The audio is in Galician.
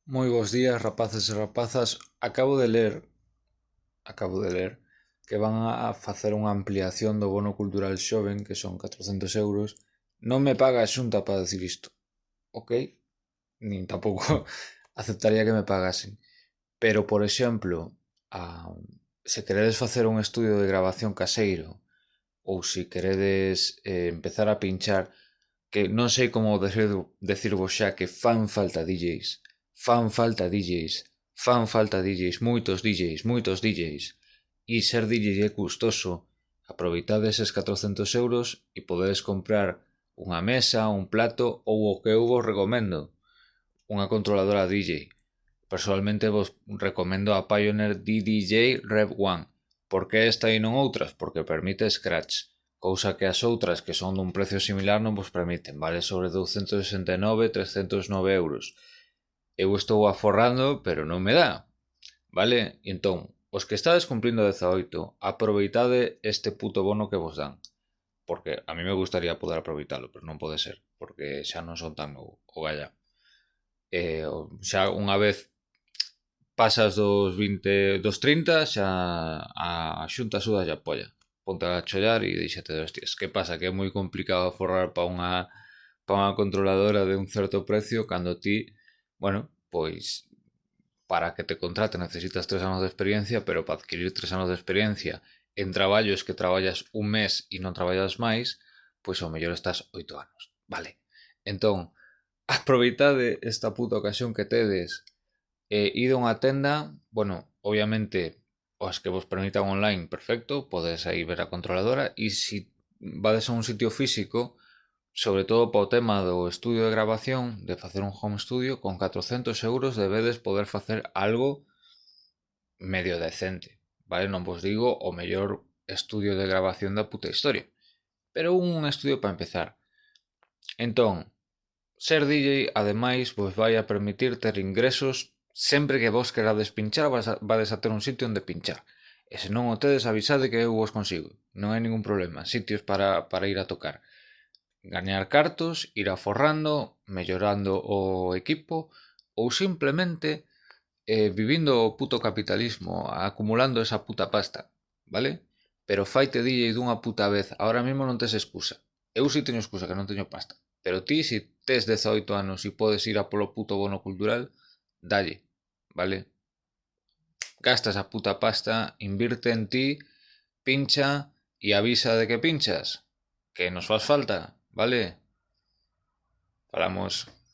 Moi bons días, rapaces e rapazas. Acabo de ler que van a facer unha ampliación do bono cultural xoven, que son 400 euros. Non me paga a Xunta para decir isto, ok? Nin tampouco aceptaría que me pagasen. Pero, por exemplo, se queredes facer un estudio de grabación caseiro ou se queredes empezar a pinchar, que non sei como decirvos xa que fan falta DJs, fan falta DJs, fan falta DJs, moitos DJs, e ser DJ é custoso. Aproveitade eses 400 euros e podedes comprar unha mesa, un plato ou o que eu vos recomendo, unha controladora DJ. Personalmente vos recomendo a Pioneer DDJ Rev 1. Por que esta e non outras? Porque permite scratch, cousa que as outras, que son dun precio similar, non vos permiten. Vale sobre 269, 309 euros. Eu estou aforrando, pero non me dá. Vale? E entón, os que estades cumplindo 18, aproveitade este puto bono que vos dan. Porque a mí me gustaría poder aproveitalo, pero non pode ser, porque xa non son tan o galla. Xa unha vez pasas dos 20, dos 30, xa a Xunta suda a polla. Ponte a chollar e díxete de hostias. Que pasa? Que é moi complicado aforrar para unha controladora de un certo precio cando ti, bueno, pois para que te contrate necesitas 3 anos de experiencia, pero para adquirir 3 anos de experiencia en traballos que traballas un mes e non traballas máis, pois ao mellor estás 8 anos. Vale. Entón, aproveitade esta puta ocasión que tedes. Ide a unha tenda, bueno, obviamente as que vos permitan online, perfecto, podes aí ver a controladora, e se vades a un sitio físico, sobre todo para o tema do estudio de grabación, de facer un home studio, con 400 euros debedes poder facer algo medio decente, vale? Non vos digo o mellor estudio de grabación da puta historia, pero un estudio para empezar. Entón, ser DJ, ademais, vos vai a permitir ter ingresos sempre que vos querades pinchar, vades a ter un sitio onde pinchar. E se non o tedes, avisade que eu vos consigo. Non hai ningún problema. Sitios para ir a tocar. Gañar cartos, ir aforrando, mellorando o equipo ou simplemente vivindo o puto capitalismo, acumulando esa puta pasta, vale? Pero faite DJ dunha puta vez. Ahora mesmo non tes excusa. Eu si teño excusa, que non teño pasta. Pero ti, si tes 18 anos e podes ir a polo puto bono cultural, dalle, vale? Gasta esa puta pasta, invirte en ti, pincha e avisa de que pinchas, que nos faz falta, vale? Falamos.